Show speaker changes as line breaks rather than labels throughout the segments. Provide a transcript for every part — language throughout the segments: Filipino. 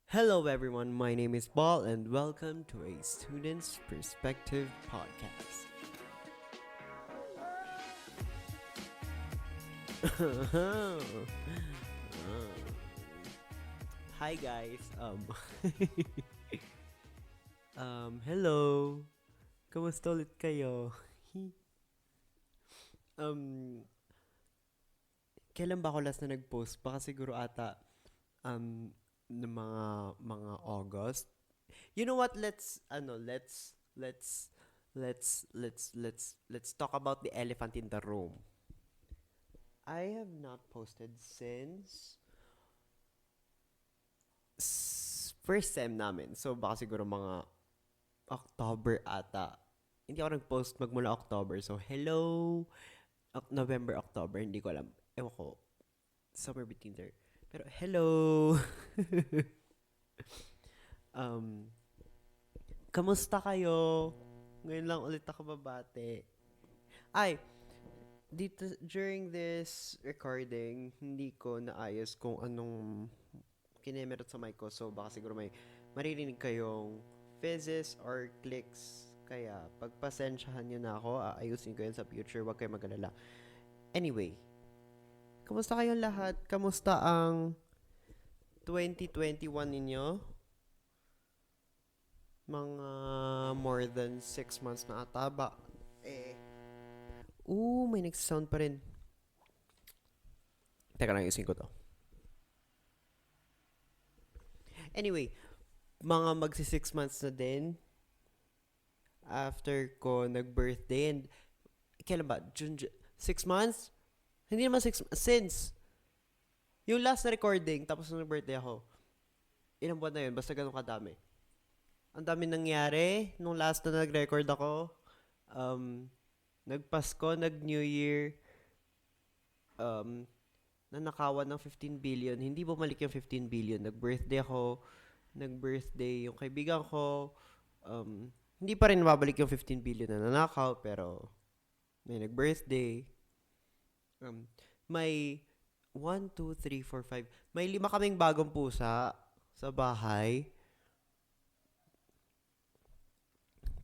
Hello, everyone. My name is Paul, and welcome to a Student's Perspective podcast. Hi, guys. Hello. Kamusta ulit kayo? um, Kailan ba ako last na nag-post? Baka siguro ata um ng mga August. You know what? Let's talk about the elephant in the room. I have not posted since first sem namin. So baka siguro mga October ata. Hindi ako nag-post magmula October. So hello, November, October, hindi ko alam. Ewan ko, somewhere between there. Pero hello. um, Kamusta kayo? Ngayon lang ulit ako babate. Ay, dito during this recording, hindi ko naayos kung anong kinemerot sa mic ko. So baka siguro may maririnig kayong fizzes or clicks. Kaya pagpasensyahan nyo na ako, aayusin ko yan sa future. Huwag kayo mag-alala. Anyway, kamusta kayong lahat? Kamusta ang 2021 ninyo? Mga more than 6 months na ata ba? May nagsasound pa rin. Teka lang, ayusin ko to. Anyway, mga magsi 6 months na din after ko nag-birthday. And kailan ba? June 6 months? Hindi naman 6 since yung last na recording tapos nung birthday ako. Ilang buwan na yun? Basta ganun kadami. Ang dami nangyari nung last na nag-record ako. Nagpasko, nag-New Year, nanakawan ng 15 billion. Hindi bumalik yung 15 billion. Nag-birthday ako. Nag-birthday yung kaibigan ko. Hindi pa rin mabalik yung 15 billion na nanakaw, pero may nag-birthday. May 1, 2, 3, 4, 5. May 5 kaming bagong pusa sa bahay.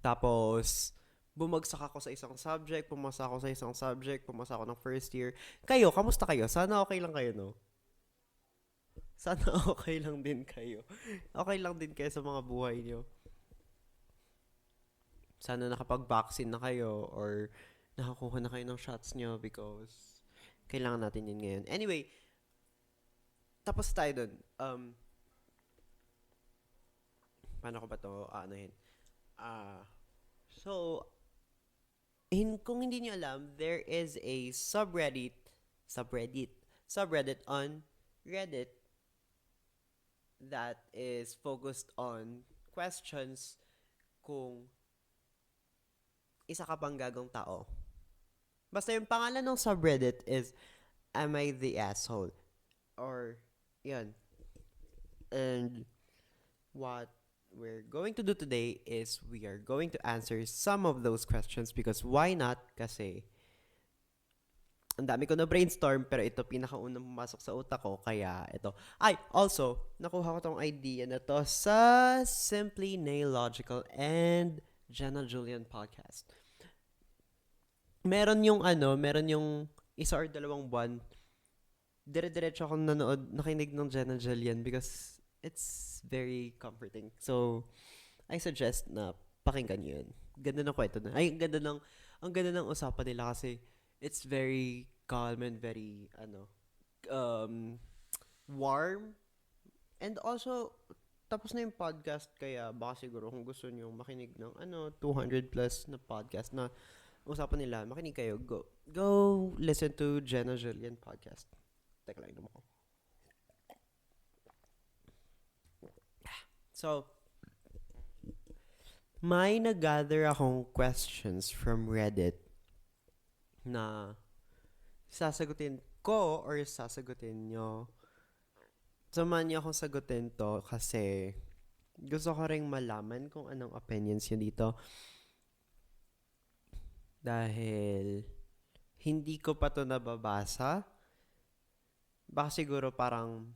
Tapos, bumagsak ako sa isang subject, pumasa ako sa isang subject, pumasa ako ng first year. Kayo, kamusta kayo? Sana okay lang kayo, no? Sana okay lang din kayo. Okay lang din kayo sa mga buhay nyo. Sana nakapag-vaccine na kayo or nakakuha na kayo ng shots nyo because kailangan natin yun ngayon. Anyway, tapos tayo dun. Paano ko ba to aanohin? So, kung hindi niyo alam, there is a subreddit on Reddit that is focused on questions kung isa ka bang gagong tao. Basta yung pangalan ng subreddit is Am I the Asshole? Or, yun. And what we're going to do today is we are going to answer some of those questions because why not? Kasi ang dami ko na brainstorm pero ito pinakaunang pumasok sa utak ko kaya ito. Ay, also, nakuha ko tong idea na to sa Simply Nailogical and Jenna Julian podcast. Meron yung isa or dalawang buwan, dire-diretso akong nakinig ng Jenna Julian because it's very comforting. So, I suggest na pakinggan nyo yun. Ganda ng kwento na. Ay, ang ganda ng usapan nila kasi it's very calm and very, warm. And also, tapos na yung podcast kaya baka siguro kung gusto nyo makinig ng 200 plus na podcast na usapan nila, makinig kayo. Go listen to Jenna Julian podcast. Teka lang, inom ako. So, may nag-gather akong questions from Reddit na sasagutin ko or sasagutin nyo. Samahan niyo akong sagutin to kasi gusto ko ring malaman kung anong opinions nyo dito. Dahil hindi ko pa to nababasa. Baka siguro parang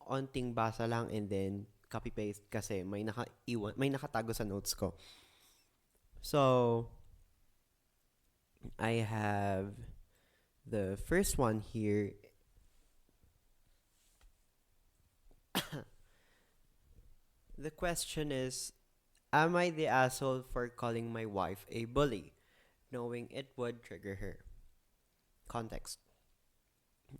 onting basa lang and then copy paste kasi may nakatago sa notes ko. So, I have the first one here. The question is, am I the asshole for calling my wife a bully, knowing it would trigger her? Context.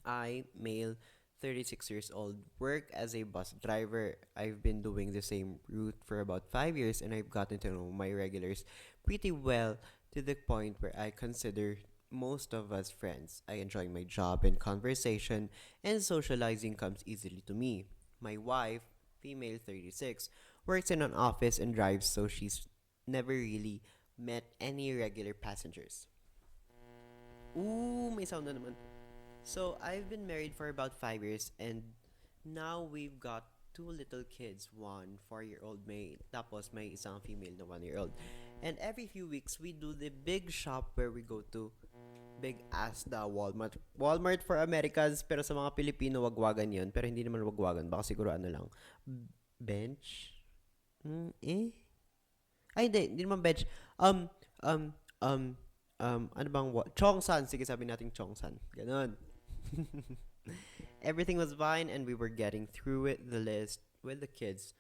I, male, 36 years old, work as a bus driver. I've been doing the same route for about 5 years and I've gotten to know my regulars pretty well to the point where I consider most of us friends. I enjoy my job and conversation, and socializing comes easily to me. My wife, female 36, works in an office and drives, so she's never really met any regular passengers. Ooh, may sound na naman. So, I've been married for about 5 years and now we've got two little kids, one 4-year-old may, tapos may isang female na 1-year-old. And every few weeks, we do the big shop where we go to big ass the Walmart. Walmart for Americans, pero sa mga Pilipino, wagwagan yun. Pero hindi naman wagwagan, baka siguro ano lang. Bench? Eh? Ay, hindi naman bench. Um, um, um, ano bang, Chongsan. Sige, sabi natin Chongsan. Ganon. Everything was fine and we were getting through it, the list, with the kids.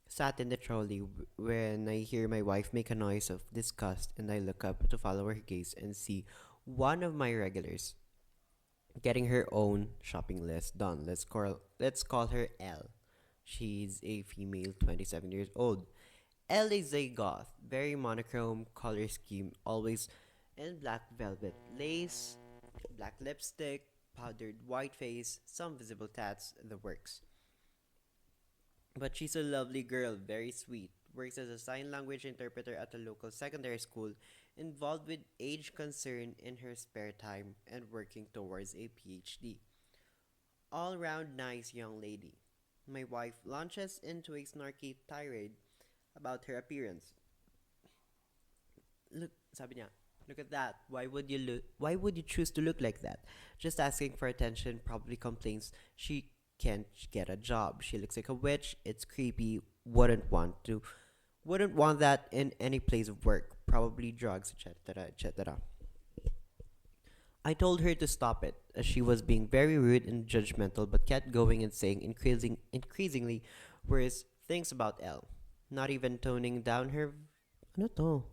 Sat in the trolley when I hear my wife make a noise of disgust and I look up to follow her gaze and see one of my regulars getting her own shopping list done. Let's call her L. She's a female 27 years old. L is a goth, very monochrome color scheme, always in black velvet lace, black lipstick, powdered white face, some visible tats, the works. But she's a lovely girl, very sweet. Works as a sign language interpreter at a local secondary school, involved with age concern in her spare time, and working towards a PhD. All round nice young lady. My wife launches into a snarky tirade about her appearance. Look, sabi niya, look at that. Why would you choose to look like that? Just asking for attention, probably complains she can't get a job. She looks like a witch. It's creepy. Wouldn't want that in any place of work. Probably drugs, etc., etc. I told her to stop it, as she was being very rude and judgmental, but kept going and saying increasingly worse things about Elle. Not even toning down her ano to?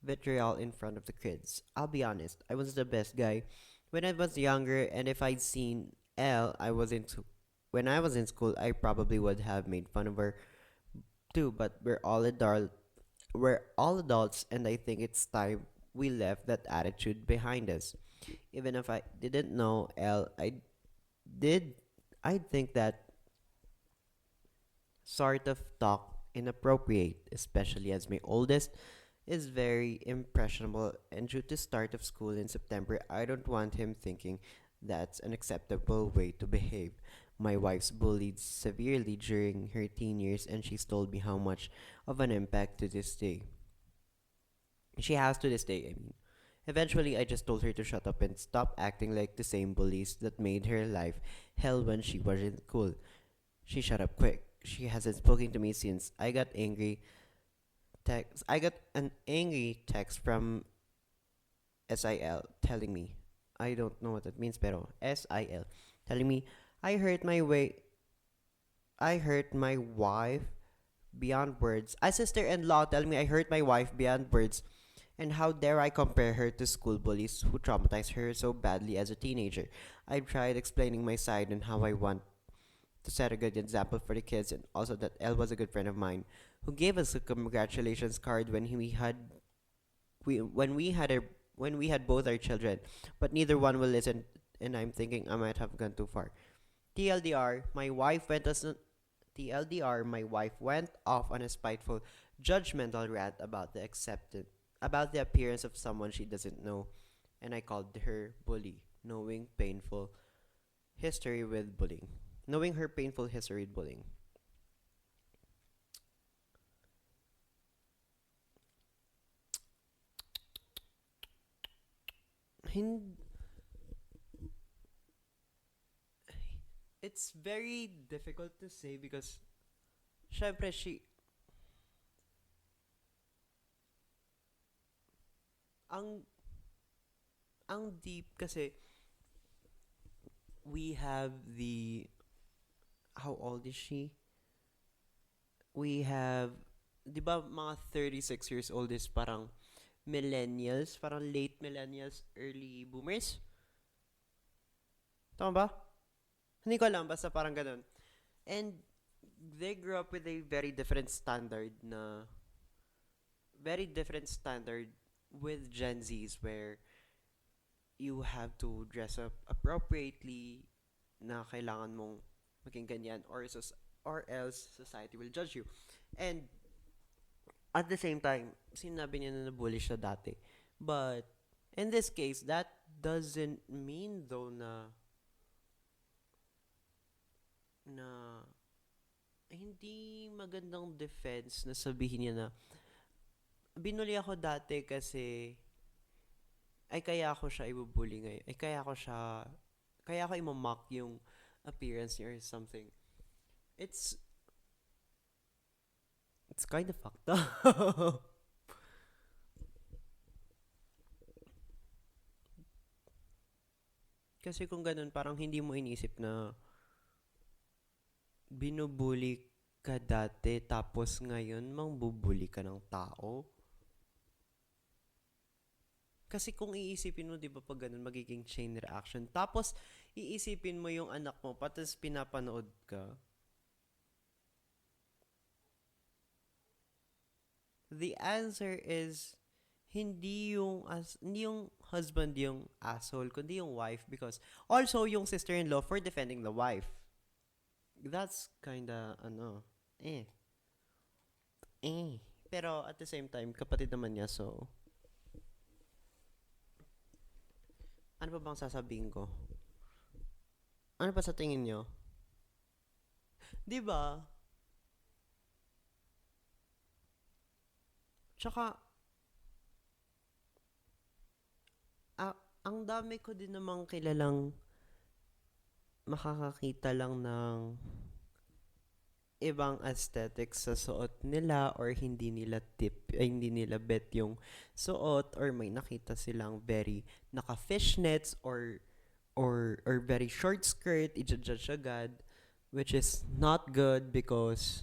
Vitriol in front of the kids. I'll be honest, I was the best guy when I was younger, and if I'd seen Elle, when I was in school, I probably would have made fun of her too. But we're all adults, and I think it's time we left that attitude behind us. Even if I didn't know Elle, did. I think that sort of talk inappropriate, especially as my oldest is very impressionable and due to start of school in September, I don't want him thinking that's an acceptable way to behave. My wife's bullied severely during her teen years and she's told me how much of an impact to this day. She has to this day, I mean. Eventually, I just told her to shut up and stop acting like the same bullies that made her life hell when she was in school. She shut up quick. She hasn't spoken to me since I got an angry text from SIL telling me, I don't know what that means, pero SIL telling me I hurt my way I hurt my wife beyond words. A sister-in-law telling me I hurt my wife beyond words. And how dare I compare her to school bullies who traumatized her so badly as a teenager? I tried explaining my side and how I want to set a good example for the kids, and also that Elle was a good friend of mine who gave us a congratulations card when we had both our children, but neither one will listen, and I'm thinking I might have gone too far. TLDR, my wife went as TLDR, my wife went off on a spiteful, judgmental rant about the appearance of someone she doesn't know, and I called her bully, history with bullying, knowing her painful history with bullying. Hin- it's very difficult to say because syempre ang ang deep kasi we have the how old is she? We have 'di ba mga 36 years old is parang millennials, parang late millennials, early boomers? Tama ba? Hindi ko alam, basta parang ganun. And they grew up with a very different standard with Gen Zs where you have to dress up appropriately na kailangan mong maging ganyan or else society will judge you. And at the same time, sinabi niya na nabully siya dati. But in this case, that doesn't mean though na hindi magandang defense na sabihin niya na binuli ako dati kasi ay kaya ako siya ibubuli ngayon. Ay kaya ako imamock yung appearance niya or something. It's it's kind of fucked up. Kasi kung ganun, parang hindi mo inisip na binubuli ka dati tapos ngayon mangbubuli ka ng tao. Kasi kung iisipin mo, di ba pag ganun, magiging chain reaction. Tapos, iisipin mo yung anak mo, patas pinapanood ka. The answer is, hindi yung husband yung asshole, kundi yung wife because also yung sister-in-law for defending the wife. That's kinda, eh, eh. Pero at the same time, kapatid naman niya, so, ano pa bang sasabihin ko? Ano pa sa tingin nyo? Di ba? Tsaka, ah, ang dami ko din namang kilalang makakakita lang ng ibang aesthetics sa suot nila or hindi nila bet yung suot or may nakita silang very naka fishnets or very short skirt, i-judge agad, which is not good because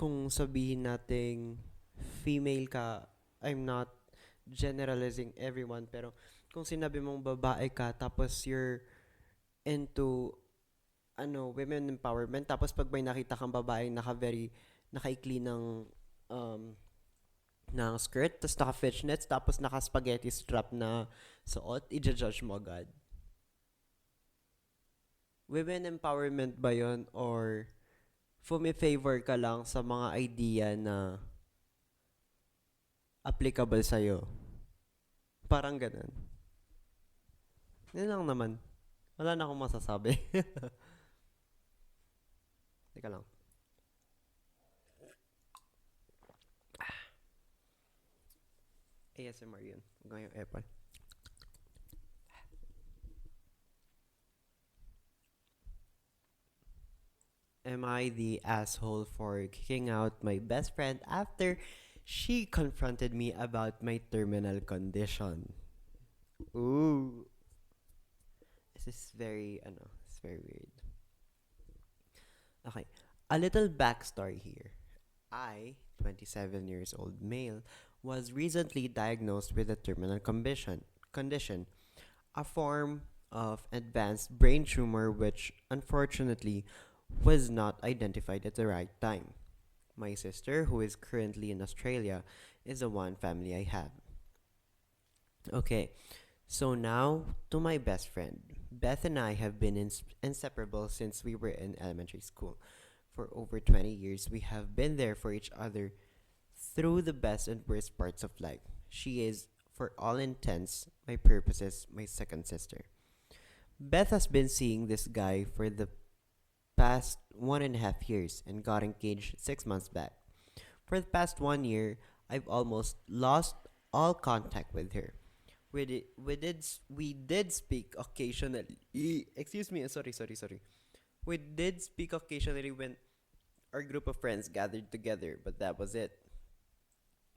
kung sabihin nating female ka, I'm not generalizing everyone, pero kung sinabi mong babae ka, tapos you're into, women empowerment, tapos pag may nakita kang babae nakaikli um, ng skirt, tapos naka-fishnets, tapos naka-spaghetti strap na suot, i-judge mo agad. Women empowerment ba yon or fumi-favor ka lang sa mga idea na applicable sa'yo? Parang ganun. Yun lang naman. Wala na akong masasabi. Teka lang. ASMR yun. Huwag nga yung Apple. Am I the asshole for kicking out my best friend after she confronted me about my terminal condition? Ooh. This is it's very weird. Okay, a little backstory here. I, 27 years old male, was recently diagnosed with a condition, a form of advanced brain tumor which unfortunately was not identified at the right time. My sister, who is currently in Australia, is the one family I have. Okay, so now to my best friend. Beth and I have been inseparable since we were in elementary school. For over 20 years, we have been there for each other through the best and worst parts of life. She is, for all intents, my purposes, my second sister. Beth has been seeing this guy for the past 1.5 years and got engaged 6 months back. For the past 1 year, I've almost lost all contact with her. We did speak occasionally. Excuse me. Sorry. We did speak occasionally when our group of friends gathered together, but that was it.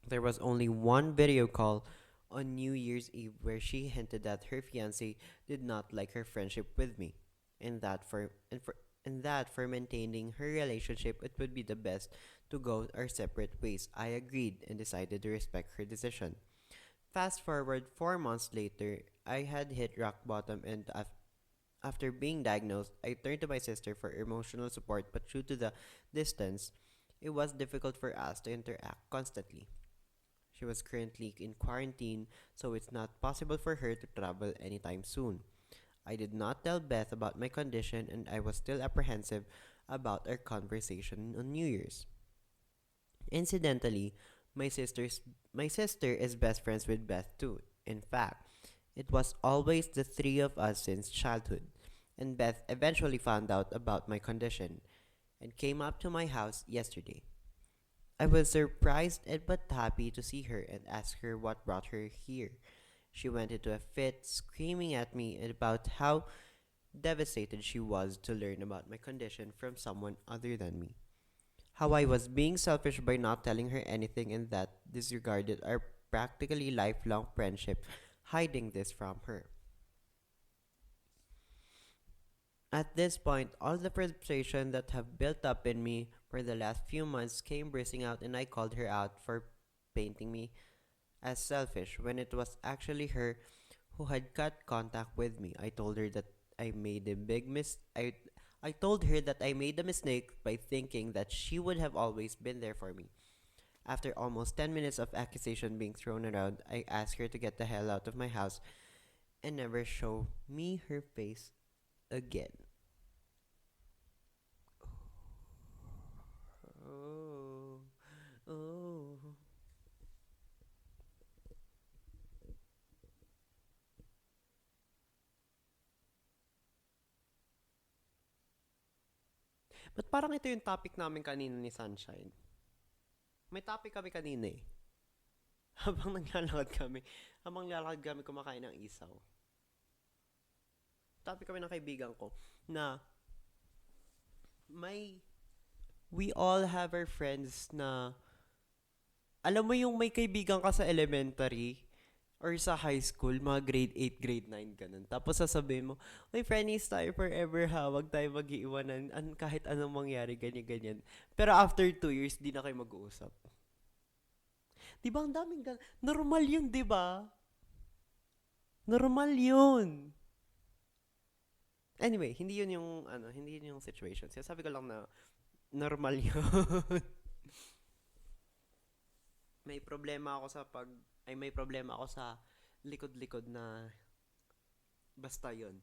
There was only one video call on New Year's Eve where she hinted that her fiance did not like her friendship with me, and that for maintaining her relationship, it would be the best to go our separate ways. I agreed and decided to respect her decision. Fast forward 4 months later, I had hit rock bottom, and after being diagnosed, I turned to my sister for emotional support, but due to the distance, it was difficult for us to interact constantly. She was currently in quarantine, so it's not possible for her to travel anytime soon. I did not tell Beth about my condition, and I was still apprehensive about our conversation on New Year's. Incidentally, my sister's my sister is best friends with Beth too. In fact, it was always the three of us since childhood. And Beth eventually found out about my condition and came up to my house yesterday. I was surprised and but happy to see her and asked her what brought her here. She went into a fit, screaming at me about how devastated she was to learn about my condition from someone other than me. How I was being selfish by not telling her anything and that disregarded our practically lifelong friendship, hiding this from her. At this point, all the frustration that have built up in me for the last few months came bursting out, and I called her out for painting me as selfish when it was actually her who had cut contact with me. I told her that I made a mistake by thinking that she would have always been there for me. After almost 10 minutes of accusation being thrown around, I asked her to get the hell out of my house and never show me her face again. Oh, oh. But parang ito yung topic namin kanina ni Sunshine. May topic kami kanina eh. Habang naglalakad kami. Habang naglalakad kami kumakain ng isaw. Topic kami ng kaibigan ko na may we all have our friends na alam mo yung may kaibigan ka sa elementary or sa high school, mga grade 8 grade 9 ganun. Tapos sasabihin mo, "Uy, friendies tayo forever ha, wag tayo mag-iiwanan kahit anong mangyari, ganyan-ganyan." Pero after 2 years, di na kayo mag-uusap. Di ba ang daming normal yun, di ba? Normal yun. Anyway, hindi yun yung situation. Sabi ko lang na normal yun. May problema ako sa likod-likod na basta yon.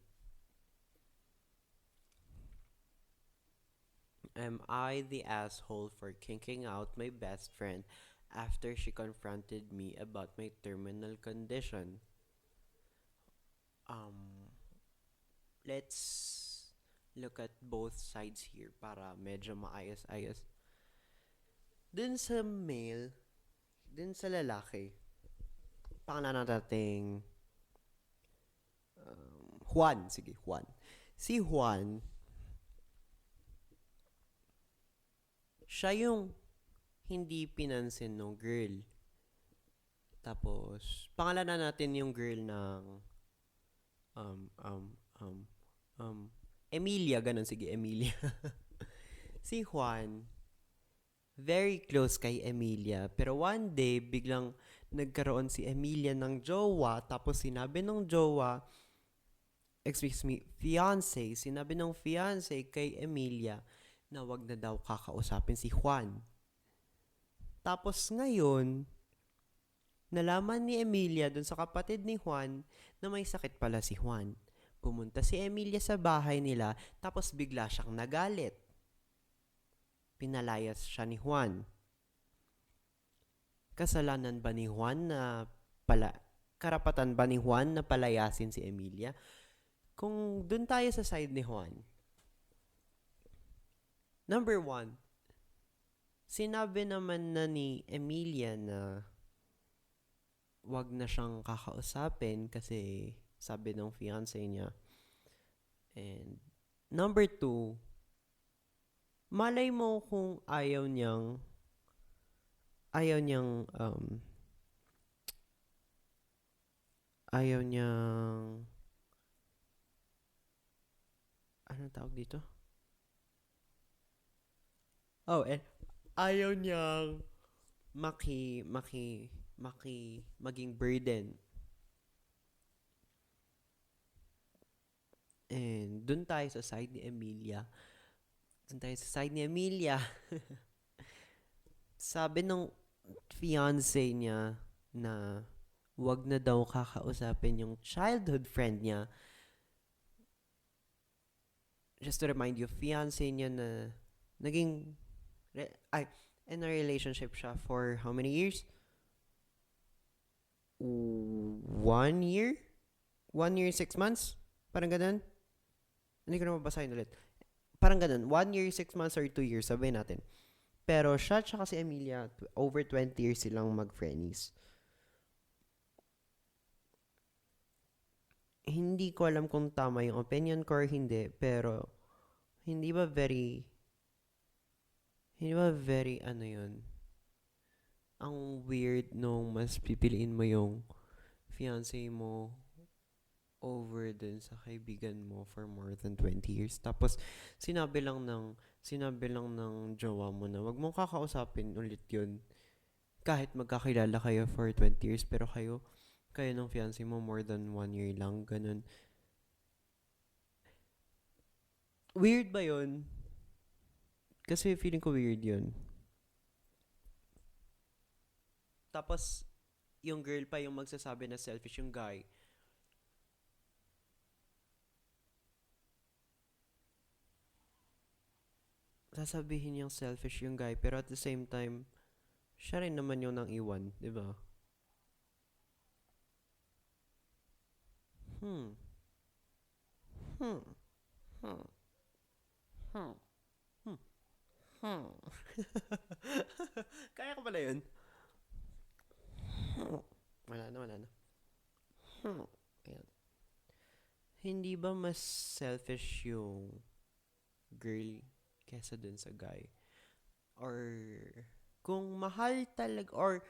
Am I the asshole for kinking out my best friend after she confronted me about my terminal condition? Um, let's look at both sides here para medyo maayos-ayos. Dun sa male, dun sa lalaki, pangalan nating Juan. Sige, Juan. Si Juan, siya yung hindi pinansin ng girl. Tapos, pangalanan natin yung girl ng um, um, um, um, Emilia, ganun, sige, Emilia. Si Juan, very close kay Emilia. Pero one day, biglang nagkaroon si Emilia ng jowa. Tapos sinabi ng jowa, excuse me, sinabi ng fiance kay Emilia na wag na daw kakausapin si Juan. Tapos ngayon, nalaman ni Emilia dun sa kapatid ni Juan na may sakit pala si Juan. Pumunta si Emilia sa bahay nila, tapos bigla siyang nagalit. Pinalayas siya ni Juan. Kasalanan ba ni Juan na karapatan ba ni Juan na palayasin si Emilia? Kung dun tayo sa side ni Juan, number one, sinabi naman na ni Emilia na wag na siyang kakausapin kasi sabi ng fiance niya. And number two, malay mo kung ayaw niyang, anong tawag dito? Oh, and ayaw niyang maging burden. And dun tayo sa side ni Emilia. Sabi ng fiance niya na wag na daw kakausapin yung childhood friend niya. Just to remind you, fiance niya na naging in a relationship siya for how many years? 1 year? 1 year, 6 months? Parang ganun? Hindi ko na mabasahin ulit. Parang ganun. 1 year, 6 months, or 2 years, sabihin natin. Pero siya tsaka si Emilia, over 20 years silang mag-friendies. Hindi ko alam kung tama yung opinion ko or hindi, pero hindi ba very ano yun? Ang weird nung mas pipiliin mo yung fiancé mo over dun sa kaibigan mo for more than 20 years. Tapos, sinabi lang ng jowa mo na wag mong kakausapin ulit yun. Kahit magkakilala kayo for 20 years, pero kayo ng fiancé mo more than 1 year lang, ganun. Weird ba yun? Kasi feeling ko weird yun. Tapos, yung girl pa yung magsasabi na selfish yung guy. Sasabihin niyang selfish yung guy, pero at the same time, siya rin naman yung nang iwan, di ba? Hmm. Hmm. Hmm. Hmm. Hmm. Hmm. Kaya ko pala yun. Hmm. Wala na. Hmm. Ayan. Hindi ba mas selfish yung girl kesa dun sa guy? Or kung mahal talaga, or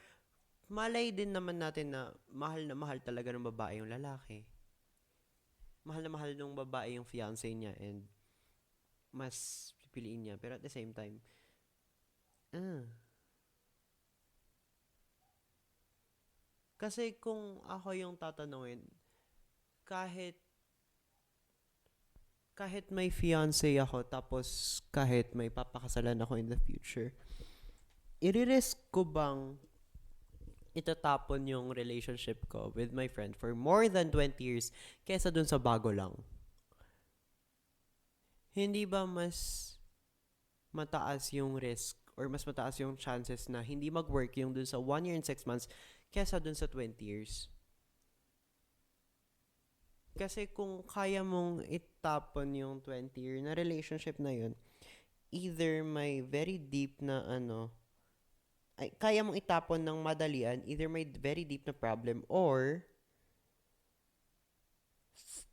malay din naman natin na mahal talaga ng babae yung lalaki. Mahal na mahal ng babae yung fiancé niya and mas pipiliin niya. Pero at the same time, ah, kasi kung ako yung tatanungin, kahit may fiancé ako tapos kahit may papakasalan ako in the future, i-risk ko bang itatapon yung relationship ko with my friend for more than 20 years kesa dun sa bago lang? Hindi ba mas mataas yung risk or mas mataas yung chances na hindi mag-work yung dun sa 1 year and 6 months kesa dun sa 20 years? Kasi kung kaya mong itapon yung 20-year na relationship na yun, either may very deep na kaya mong itapon ng madalian, either may very deep na problem or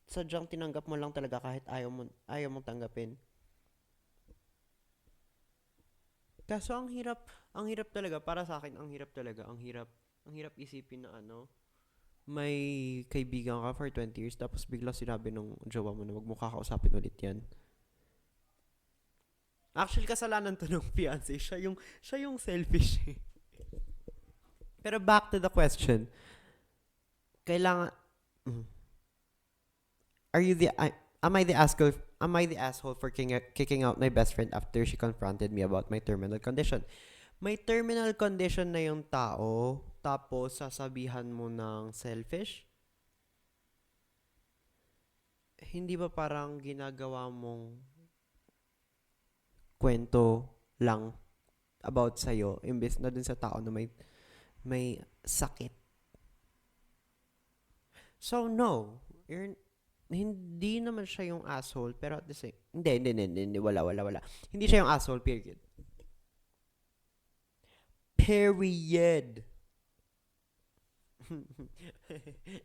sadyang tinanggap mo lang talaga kahit ayaw mong tanggapin. Kaso ang hirap talaga para sa akin, ang hirap isipin na may kaibigan ka for 20 years tapos bigla sinabi nung jowa mo na wag mo kakausapin ulit yan. Actually, kasalanan to ng fiancé. Siya yung selfish. Pero back to the question. Kailangan, mm, are you the, am I the asshole for kicking out my best friend after she confronted me about my terminal condition? May terminal condition na yung tao, tapos sasabihan mo ng selfish? Hindi ba parang ginagawa mong kwento lang about sa'yo, imbes na dun sa tao na may sakit? So, no. Hindi naman siya yung asshole, pero at the same, hindi, wala. Hindi siya yung asshole, period. Period.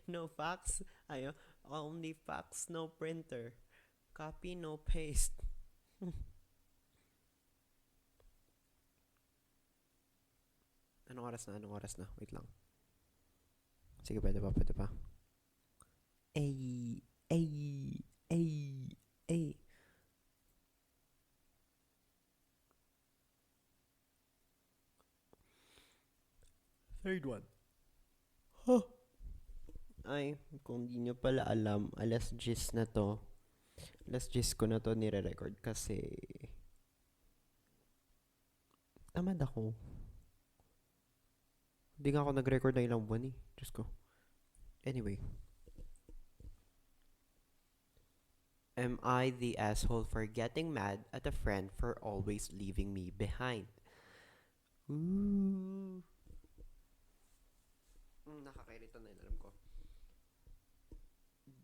No fax. Ayo, only fax, no printer. Copy, no paste. Anong oras na? Anong oras na? Wait lang. Sige, pwede pa, pwede pa. Ay, ay, ay, ay. Third one. Huh. Ay, kung di nyo pala alam, alas 10 na to. Alas 10 ko na to nire-record kasi tamad ako. Hindi nga ako nag-record na ilang buwan eh. Diyos ko. Anyway. Am I the asshole for getting mad at a friend for always leaving me behind? Ooh. Nakakairito na yun, alam ko.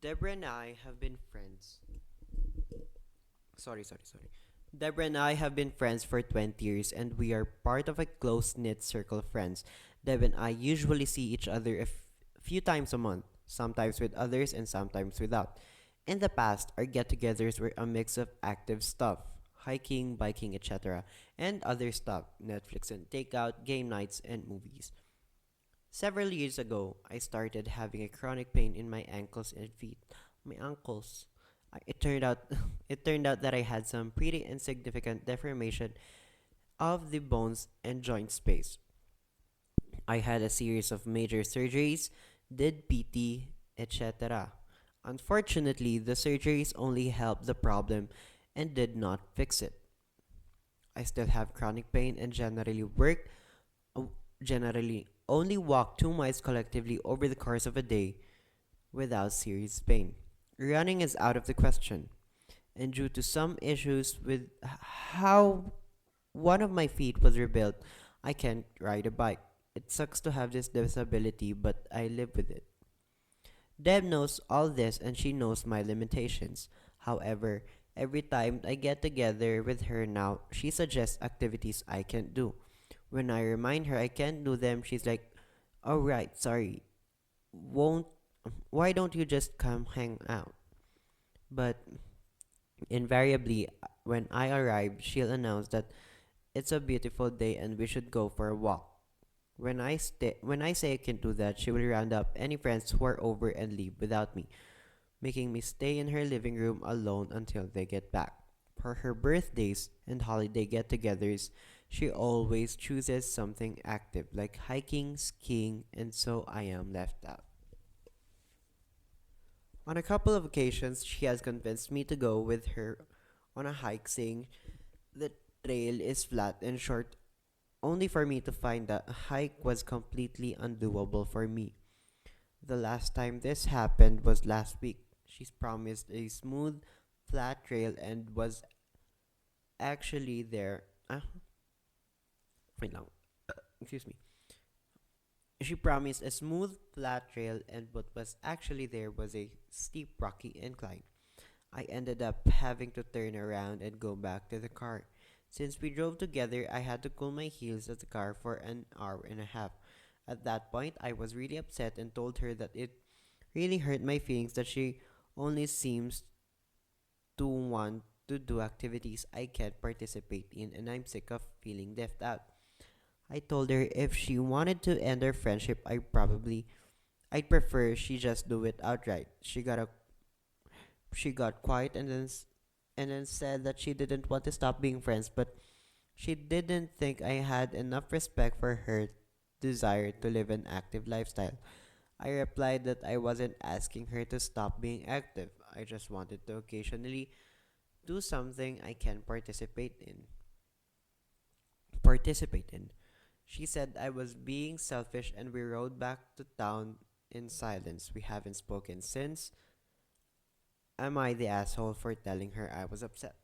Deborah and I have been friends. Sorry. Deborah and I have been friends for 20 years and we are part of a close knit circle of friends. Deb and I usually see each other a few times a month, sometimes with others and sometimes without. In the past, our get togethers were a mix of active stuff hiking, biking, etc., and other stuff Netflix and takeout, game nights, and movies. Several years ago, I started having a chronic pain in my ankles and feet. My ankles. It turned out it turned out that I had some pretty insignificant deformation of the bones and joint space. I had a series of major surgeries, did PT, etc. Unfortunately, the surgeries only helped the problem and did not fix it. I still have chronic pain and generally only walk 2 miles collectively over the course of a day without serious pain. Running is out of the question, and due to some issues with how one of my feet was rebuilt, I can't ride a bike. It sucks to have this disability, but I live with it. Deb knows all this and she knows my limitations. However, every time I get together with her now, she suggests activities I can't do. When I remind her I can't do them, she's like, "Oh right, sorry. Won't why don't you just come hang out?" But invariably, when I arrive, she'll announce that it's a beautiful day and we should go for a walk. When I say I can do that, she will round up any friends who are over and leave without me, making me stay in her living room alone until they get back. For her birthdays and holiday get-togethers, she always chooses something active like hiking, skiing, and so I am left out. On a couple of occasions, she has convinced me to go with her on a hike, saying the trail is flat and short, only for me to find that a hike was completely undoable for me. The last time this happened was last week. She's promised a smooth, flat trail and was actually there. Wait lang. Excuse me. She promised a smooth, flat trail, and what was actually there was a steep, rocky incline. I ended up having to turn around and go back to the car. Since we drove together, I had to cool my heels at the car for an hour and a half. At that point, I was really upset and told her that it really hurt my feelings that she only seems to want to do activities I can't participate in, and I'm sick of feeling left out. I told her if she wanted to end our friendship, I'd prefer she just do it outright. She got quiet and then said that she didn't want to stop being friends, but she didn't think I had enough respect for her desire to live an active lifestyle. I replied that I wasn't asking her to stop being active. I just wanted to occasionally do something I can participate in. She said I was being selfish and we rode back to town in silence. We haven't spoken since. Am I the asshole for telling her I was upset?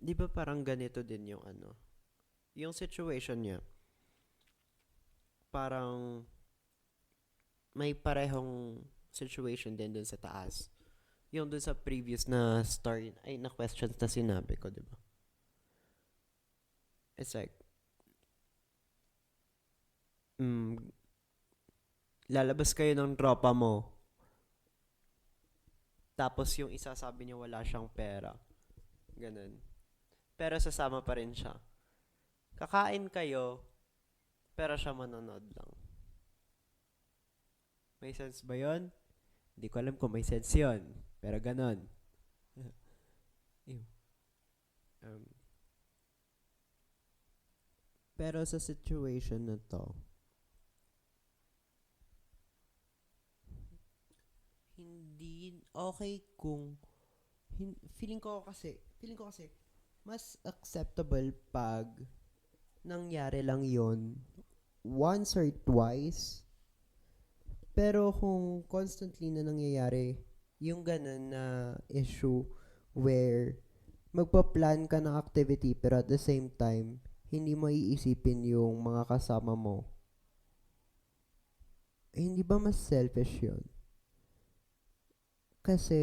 Di ba parang ganito din yung ano? Yung situation niya, parang may parehong situation din dun sa taas. Yung dun sa previous na story, ay, na questions na sinabi ko, di ba? It's like, mm, lalabas kayo ng tropa mo, tapos yung isa sabi niya wala siyang pera. Ganun. Pero sasama pa rin siya. Kakain kayo, pero siya manonood lang. May sense ba yon? Hindi ko alam kung may sense yon. Pero ganun. Ew. um, pero sa situation na to, hindi okay kung feeling ko kasi mas acceptable pag nangyari lang yon once or twice. Pero kung constantly na nangyayari yung ganun na issue where magpa-plan ka ng activity pero at the same time hindi mo iisipin yung mga kasama mo, hindi ba mas selfish yun? Kasi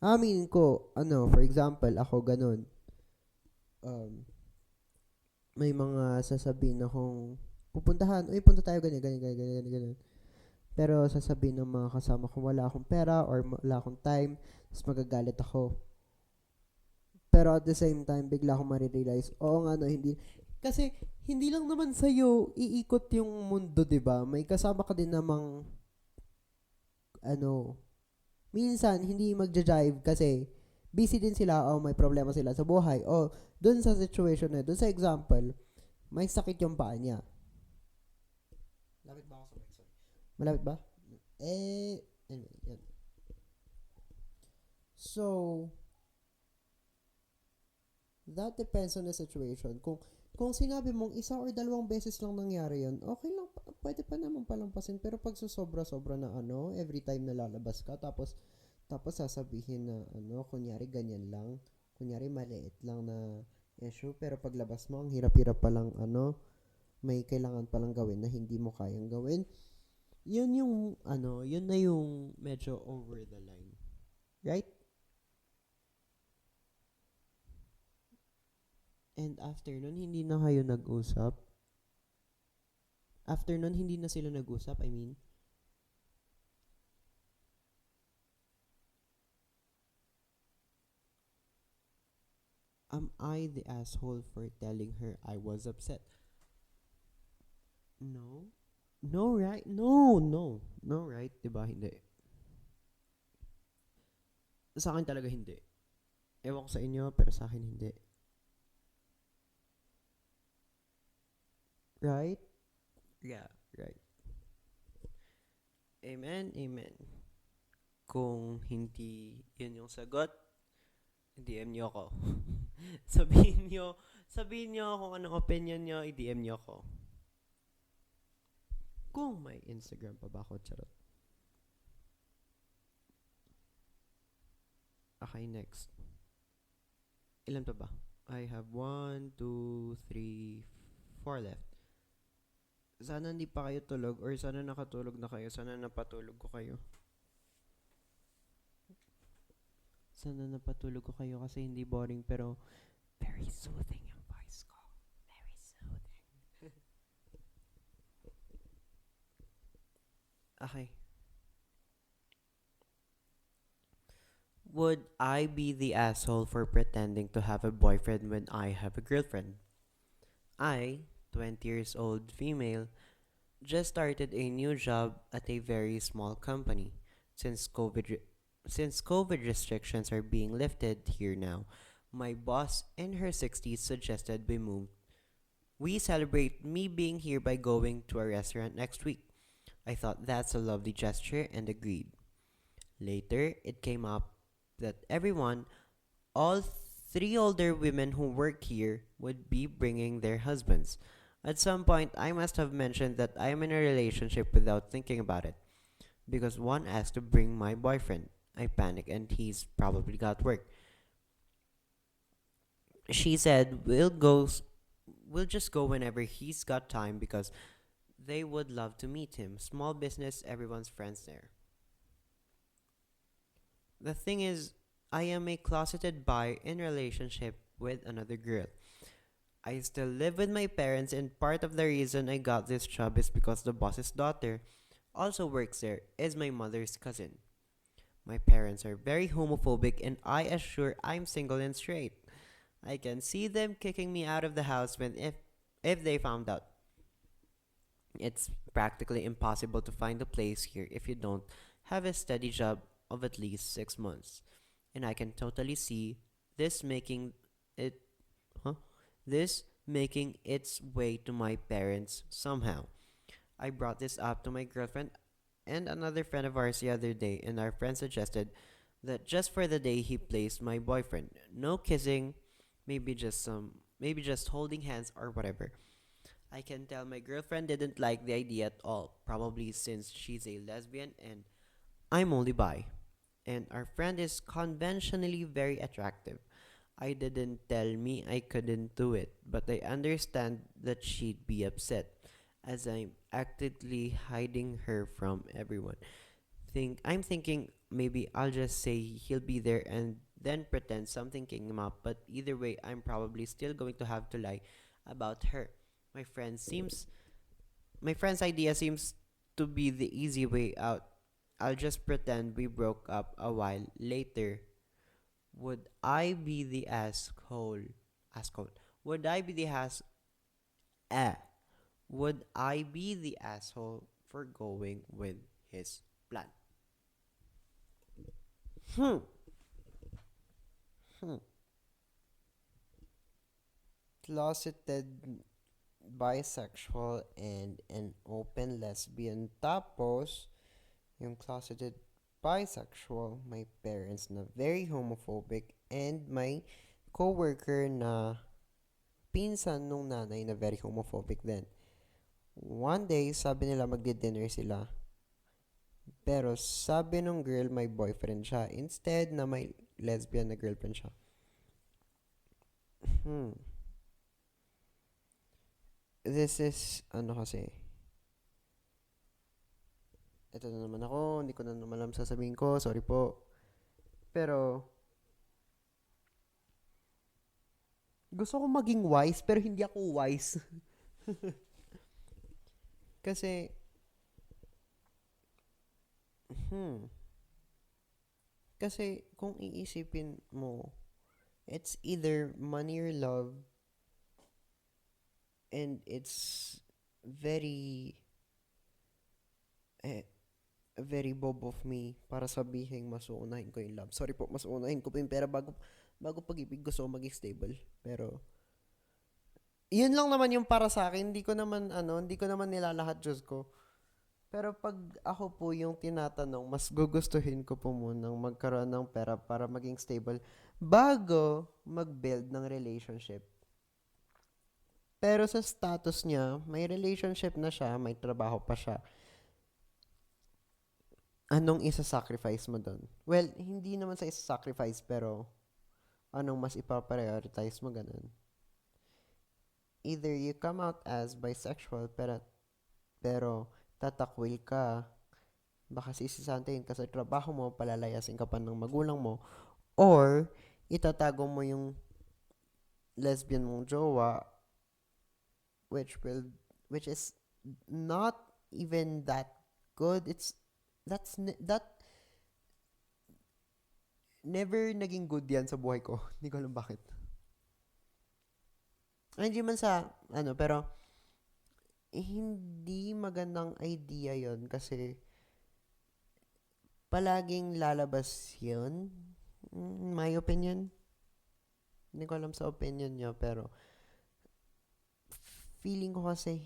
amin ko, for example, ako ganun. Um, may mga sasabihin akong pupuntahan, uy, punta tayo ganyan, ganyan, ganyan, ganyan, ganyan. Pero sasabihin ng mga kasama ko, wala akong pera or wala akong time, tapos magagalit ako. Pero at the same time, bigla akong marirealize, oo nga, no, hindi. Kasi, hindi lang naman sa'yo iikot yung mundo, di ba? May kasama ka din namang, ano, minsan, hindi magja-jive kasi busy din sila o may problema sila sa buhay. O, dun sa situation na, dun sa example, may sakit yung paa niya. Lapit ba ako sa mic? Sorry. Malapit ba? Anyway, yan. So, that depends on the situation. Kung sinabi mong isa or dalawang beses lang nangyari yun, okay lang, pwede pa naman palampasin. Pero pag sobra-sobra na every time na lalabas ka, tapos sasabihin na kunyari ganyan lang, kunyari maliit lang na issue, pero paglabas mo, ang hirap-hirap palang may kailangan palang gawin na hindi mo kayang gawin. Yun yung, yun na yung medyo over the line. Right? And after nun, hindi na kayo nag-usap. After nun, hindi na sila nag-usap, I mean. Am I the asshole for telling her I was upset? No. No, right? No, no. No, right? Diba? Hindi. Sa akin talaga hindi. Ewan ko sa inyo, pero sa akin hindi. Right? Yeah, right. Amen, amen. Kung hindi yun yung sagot, DM nyo ako. sabihin nyo kung anong opinion nyo, i-DM nyo ako. Kung may Instagram pa ba ako, charot. Okay, next. Ilan pa ba? I have 1, 2, 3, 4 left. Sana hindi pa kayo tulog or sana nakatulog na kayo. Sana napatulog ko kayo. Sana napatulog ko kayo kasi hindi boring pero very soothing yung voice ko. Very soothing. Okay. Would I be the asshole for pretending to have a boyfriend when I have a girlfriend? I, 20 years old female, just started a new job at a very small company. Since COVID restrictions are being lifted here now, my boss in her 60s suggested we move. We celebrate me being here by going to a restaurant next week. I thought that's a lovely gesture and agreed. Later, it came up that all three older women who work here, would be bringing their husbands. At some point, I must have mentioned that I am in a relationship without thinking about it, because one asked to bring my boyfriend. I panic and he's probably got work. She said we'll just go whenever he's got time because they would love to meet him. Small business, everyone's friends there. The thing is, I am a closeted bi in relationship with another girl. I still live with my parents, and part of the reason I got this job is because the boss's daughter also works there, is my mother's cousin. My parents are very homophobic, and I assure I'm single and straight. I can see them kicking me out of the house when if they found out. It's practically impossible to find a place here if you don't have a steady job of at least 6 months. And I can totally see this making it huh? This making its way to my parents somehow. I brought this up to my girlfriend and another friend of ours the other day, and our friend suggested that just for the day he plays my boyfriend. No kissing, maybe just holding hands or whatever. I can tell my girlfriend didn't like the idea at all, probably since she's a lesbian and I'm only bi. And our friend is conventionally very attractive. I didn't tell me I couldn't do it, but I understand that she'd be upset as I'm actively hiding her from everyone. I'm thinking maybe I'll just say he'll be there and then pretend something came up, but either way I'm probably still going to have to lie about her. My friend seems my friend's idea seems to be the easy way out. I'll just pretend we broke up a while later. Would I be the asshole? Asshole. Would I be the ass? Eh. Would I be the asshole for going with his plan? Hmm. Hmm. Closeted bisexual and an open lesbian. Tapos, yung closeted bisexual, my parents na very homophobic, and my coworker na pinsan nung nanay na very homophobic din. One day, sabi nila magdi-dinner sila. Pero sabi nung girl may boyfriend siya. Instead na may lesbian na girlfriend siya. Hmm. This is, ano kasi, ito na naman ako, hindi ko na naman alam sasabihin ko, sorry po. Pero, gusto ko maging wise, pero hindi ako wise. Kasi, hmm, kasi kung iisipin mo, it's either money or love, and it's very, eh, very bob of me para sabihin mas uunahin ko yung love. Sorry po, mas uunahin ko po yung pera bago pag-ibig, gusto ko maging stable. Pero, yun lang naman yung para sa akin. Hindi ko naman nilalahat Diyos ko. Pero pag ako po yung tinatanong, mas gugustuhin ko po munang magkaroon ng pera para maging stable bago mag-build ng relationship. Pero sa status niya, may relationship na siya, may trabaho pa siya. Anong isa-sacrifice mo doon? Well, hindi naman sa isa-sacrifice, pero anong mas ipaprioritize mo ganun? Either you come out as bisexual, pero tatakwil ka, baka sisisantayin ka sa trabaho mo, palalayasin ka pa ng magulang mo, or itatago mo yung lesbian mong jowa, which will which is not even that good. That never naging good yan sa buhay ko. Hindi ko alam bakit. Ay, hindi man sa pero hindi magandang idea yon kasi palaging lalabas yun. In my opinion. Hindi ko alam sa opinion nyo, pero feeling ko kasi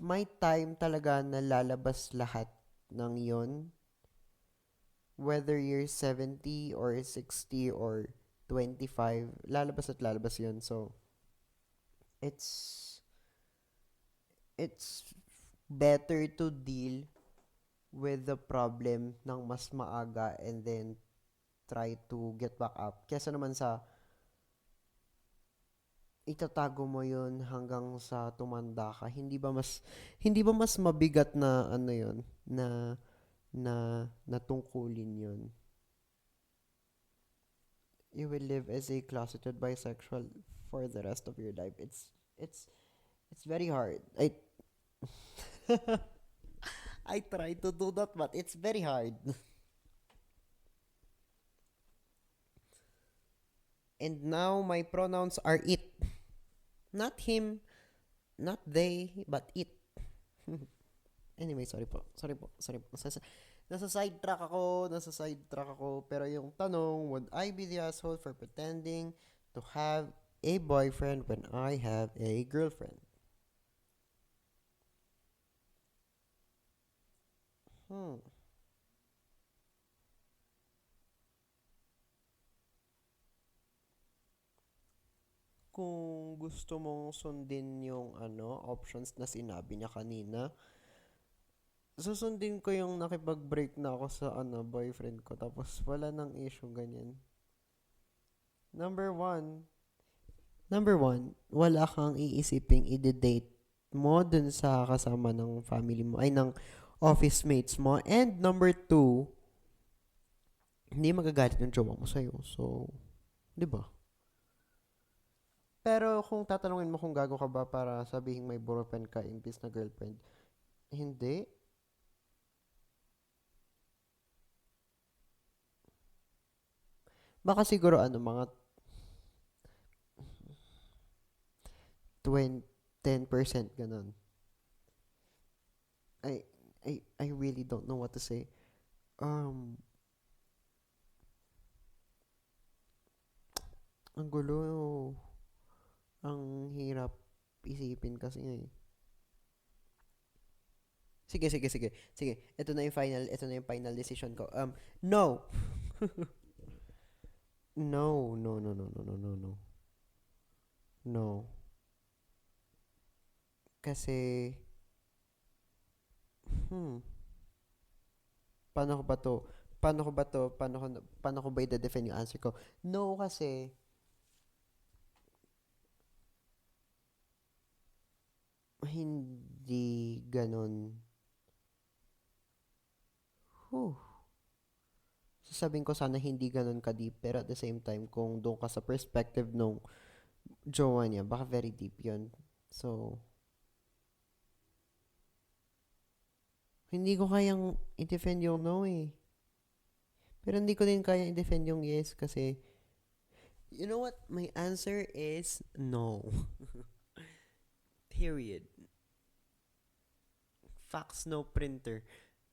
may time talaga na lalabas lahat ng yon, whether you're 70 or 60 or 25, lalabas at lalabas yun. So, it's it's better to deal with the problem ng mas maaga and then try to get back up kesa naman sa itatago mo yun hanggang sa tumanda ka. Hindi ba mas mabigat na yun na na natungkulin yun. You will live as a closeted bisexual for the rest of your life. It's it's very hard. I try to do that, but it's very hard. And now my pronouns are it. Not him, not they, but it. Anyway, sorry po. Sorry po. Sorry po. Nasa sidetrack ako. Pero yung tanong, would I be the asshole for pretending to have a boyfriend when I have a girlfriend? Hmm. Kung gusto mong sundin yung options na sinabi niya kanina, susundin ko yung nakipag-break na ako sa boyfriend ko tapos wala nang issue ganyan. Number one, Number one, wala kang iisiping i-date mo dun sa kasama ng family mo, ay ng office mates mo. And number two, hindi magagalit yung jowa mo sa'yo. So, di ba? Pero kung tatanungin mo kung gago ka ba para sabihin may boyfriend ka imbis na girlfriend, hindi. Baka siguro mga 20, 10% ganun. I, I really don't know what to say. Um, ang gulo. Ang hirap isipin kasi eh. Sige, sige, sige. Sige, ito na yung final decision ko. No. No, no, no, no, no, no, no, no. No. Kasi, hmm, paano ko ba to? Paano ko ba to? Paano ko ba i-defend yung answer ko? No, kasi, hindi ganon. Whew. Sasabihin ko sana hindi ganon ka-deep, pero at the same time, kung doon ka sa perspective nung jowa niya, baka very deep yun. So, hindi ko kayang i-defend yung no eh. Pero hindi ko din kayang i-defend yung yes kasi, you know what? My answer is no. Period. Fax no printer.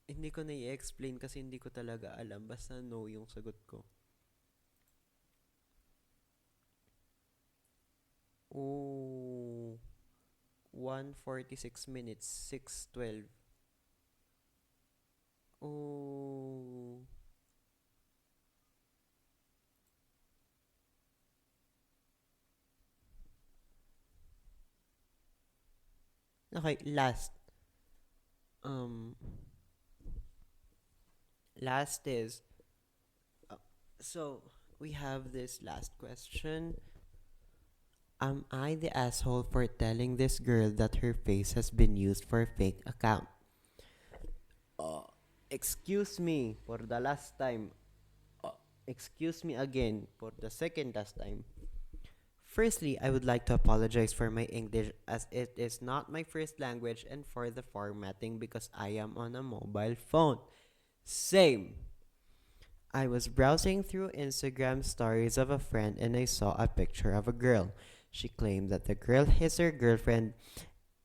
Hindi ko na i-explain kasi hindi ko talaga alam. Basta no yung sagot ko. Oh, 1:46, 6:12. Oh. Okay, last. Um, last is, uh, so we have this last question. Am I the asshole for telling this girl that her face has been used for a fake account? Uh, excuse me for the last time. Uh, excuse me again for the second last time. Firstly, I would like to apologize for my English as it is not my first language and for the formatting because I am on a mobile phone. Same. I was browsing through Instagram stories of a friend and I saw a picture of a girl. She claimed that the girl is her girlfriend,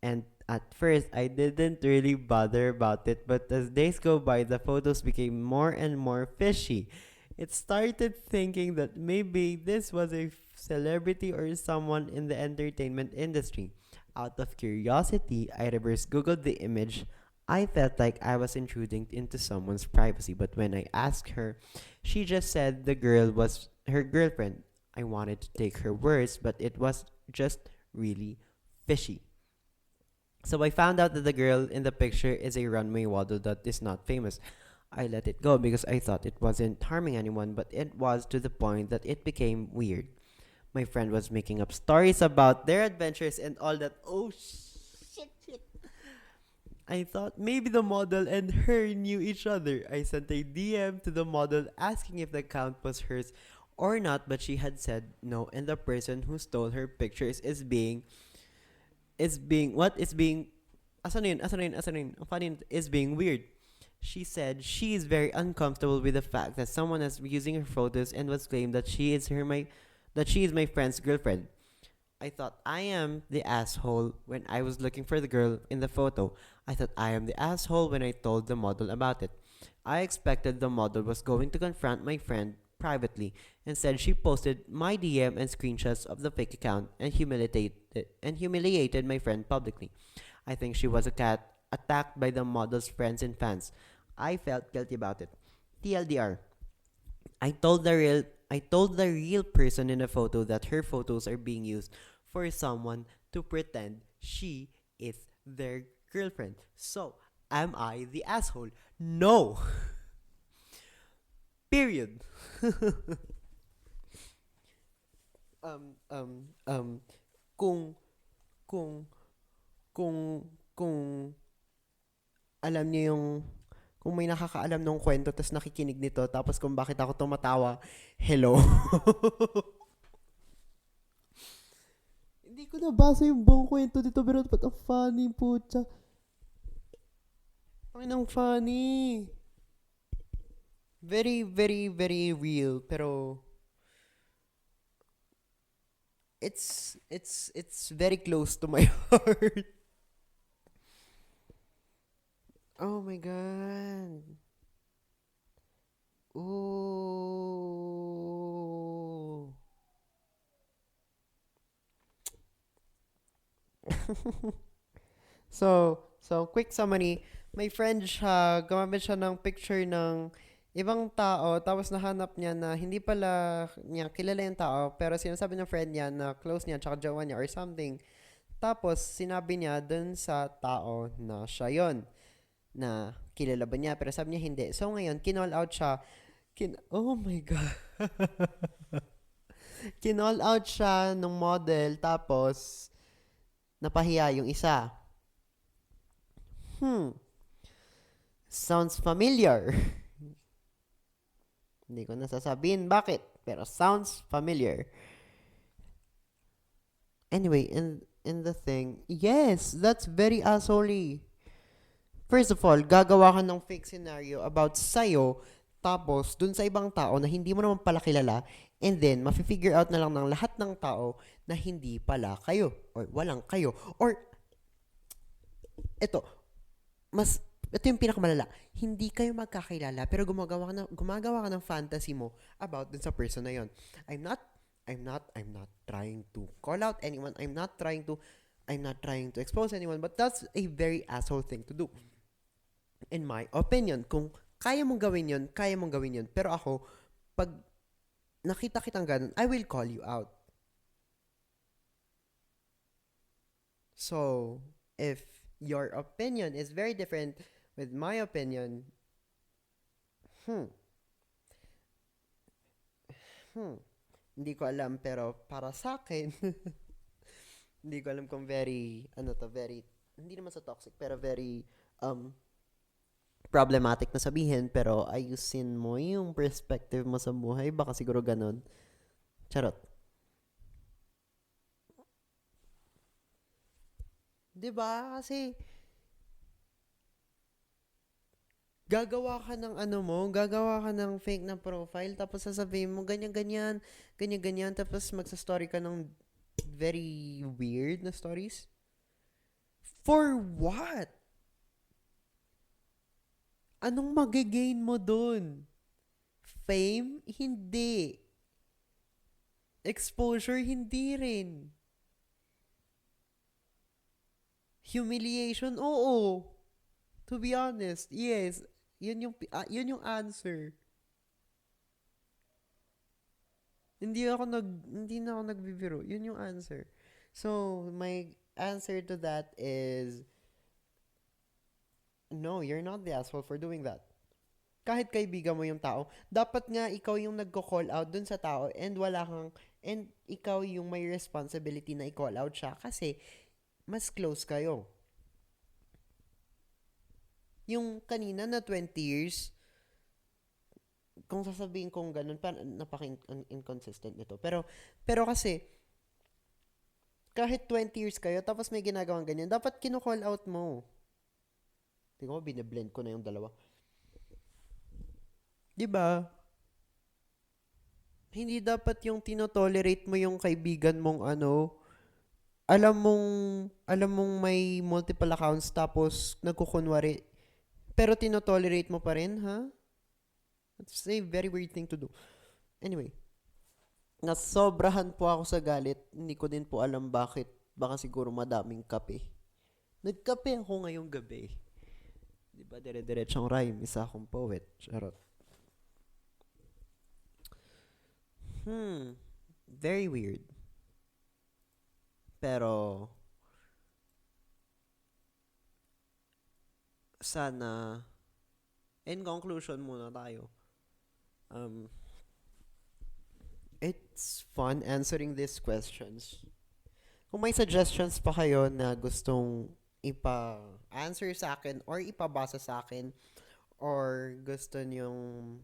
and at first I didn't really bother about it, but as days go by, the photos became more and more fishy. It started thinking that maybe this was a celebrity or someone in the entertainment industry. Out of curiosity, I reverse Googled the image. I felt like I was intruding into someone's privacy, but when I asked her, she just said the girl was her girlfriend. I wanted to take her words, but it was just really fishy. So I found out that the girl in the picture is a runway model that is not famous. I let it go because I thought it wasn't harming anyone, but it was to the point that it became weird. My friend was making up stories about their adventures and all that. Oh shit, shit. I thought maybe the model and her knew each other. I sent a DM to the model asking if the account was hers or not, but she had said no, and the person who stole her pictures is being Ang funny yun, is being weird. She said she is very uncomfortable with the fact that someone is using her photos and was claimed that she is my friend's girlfriend. I thought I am the asshole when I was looking for the girl in the photo. I thought I am the asshole when I told the model about it. I expected the model was going to confront my friend privately. Instead, she posted my DM and screenshots of the fake account and humiliated my friend publicly. I think she was a cat attacked by the model's friends and fans. I felt guilty about it. TLDR. I told the real person in the photo that her photos are being used for someone to pretend she is their girlfriend. So, am I the asshole? No. Period. um um um kung kung kung alam niyo yung kung may nakakaalam ng kwento tapos nakikinig nito tapos kung bakit ako tumatawa, hello. Hindi ko nabasa yung buong kwento dito pero ba't ang funny po siya. Ang funny. Very, very, very real pero it's very close to my heart. Oh my god. Ooh. So quick summary. My friend siya, gumamit siya ng picture ng ibang tao, tapos nahanap niya na hindi pala niya kilala yung tao, pero sinasabi ng friend niya na close niya, tsaka jowa niya or something. Tapos, sinabi niya dun sa tao na siya yon na kilala ba niya, pero sabi niya hindi. So, ngayon, kinall out siya. Oh my God. Kinall out siya ng model, tapos, napahiya yung isa. Sounds familiar. Hindi ko nasasabihin bakit, pero sounds familiar. Anyway, in the thing, yes, that's very asshole. First of all, gagawa ka ng fake scenario about sa'yo, tapos dun sa ibang tao na hindi mo naman pala kilala, and then, mafi-figure out na lang ng lahat ng tao na hindi pala kayo, or walang kayo, or, eto, ito yung pinakamalala, hindi kayo magkakilala, pero gumagawa ka ng fantasy mo about dun sa person na yon. I'm not trying to call out anyone, I'm not trying to expose anyone, but that's a very asshole thing to do. In my opinion, kung kaya mong gawin yun. Pero ako, pag nakita kitang ganun, I will call you out. So, if your opinion is very different with my opinion, hindi ko alam, pero para sa akin, hindi ko alam kung very, hindi naman sa toxic, pero very, problematic na sabihin, pero ayusin mo yung perspective mo sa buhay, baka siguro ganun. Charot. 'Di ba? Kasi gagawa ka ng fake na profile, tapos sasabihin mo ganyan, tapos magsa-story ka ng very weird na stories. For what? Anong magigain mo dun? Fame? Hindi. Exposure? Hindi rin. Humiliation? Oo. To be honest, yes. Yun yung answer. Hindi na ako nagbibiro. Yun yung answer. So, my answer to that is, no, you're not the asshole for doing that. Kahit kaibigan mo yung tao, dapat nga ikaw yung nagko-call out dun sa tao and ikaw yung may responsibility na i-call out siya kasi mas close kayo. Yung kanina na 20 years, kung sasabihin kong ganun, napaka-inconsistent nito. Pero kasi, kahit 20 years kayo, tapos may ginagawang ganyan, dapat kino-call out mo. Tingnan ko, binablend ko na yung dalawa. Diba? Hindi dapat yung tinotolerate mo yung kaibigan mong alam mong, alam mong may multiple accounts tapos nagkukunwari, pero tinotolerate mo pa rin, ha? That's a very weird thing to do. Anyway, nasobrahan po ako sa galit. Hindi ko din po alam bakit. Baka siguro madaming kape. Nagkape ako ngayong gabi. Di ba, dire-diretsong rhyme. Isa akong poet. Charot. Very weird. Pero, sana, in conclusion muna tayo. Um, it's fun answering these questions. Kung may suggestions pa kayo na gustong ipa-answer sa akin or ipabasa sa akin or gusto niyong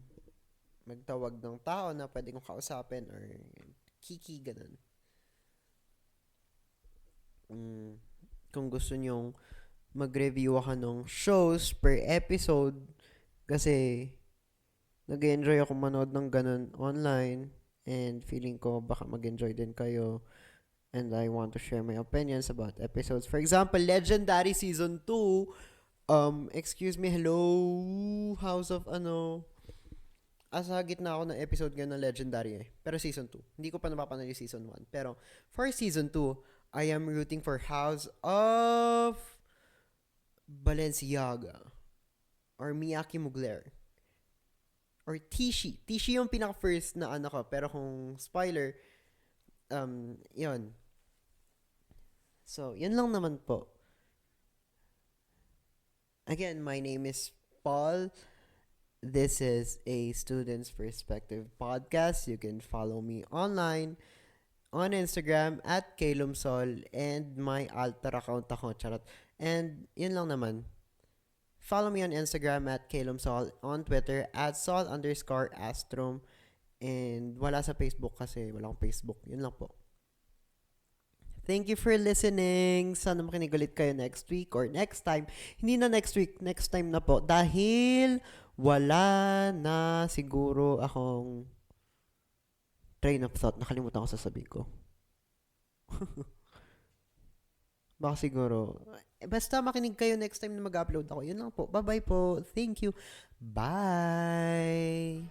magtawag ng tao na pwede kong kausapin or kiki, ganun. Kung gusto niyong mag-review ako ng shows per episode kasi nag-enjoy ako manood ng ganun online and feeling ko baka mag-enjoy din kayo and I want to share my opinions about episodes. For example, Legendary Season 2, excuse me, hello, House of asa gitna ako ng episode ngayon ng Legendary Pero Season 2. Hindi ko pa napapanood yung Season 1. Pero for Season 2, I am rooting for House of Balenciaga or Miyaki Mugler or Tishi. Tishi yung pinaka-first na ko. Pero kung spoiler, yun. So, yun lang naman po. Again, my name is Paul. This is a Student's Perspective podcast. You can follow me online on Instagram at Kalumsol and my alter account ako, charot. And yun lang naman. Follow me on Instagram at Kalumsol, on Twitter at Sol_Astrom, and wala sa Facebook kasi wala akong Facebook. Yun lang po. Thank you for listening. Sana makinig ulit kayo next week or next time. Hindi na next week, next time na po. Dahil wala na siguro akong train of thought. Nakalimutan ko sasabihin ko. Baka siguro. Basta makinig kayo next time na mag-upload ako. Yun lang po. Bye-bye po. Thank you. Bye.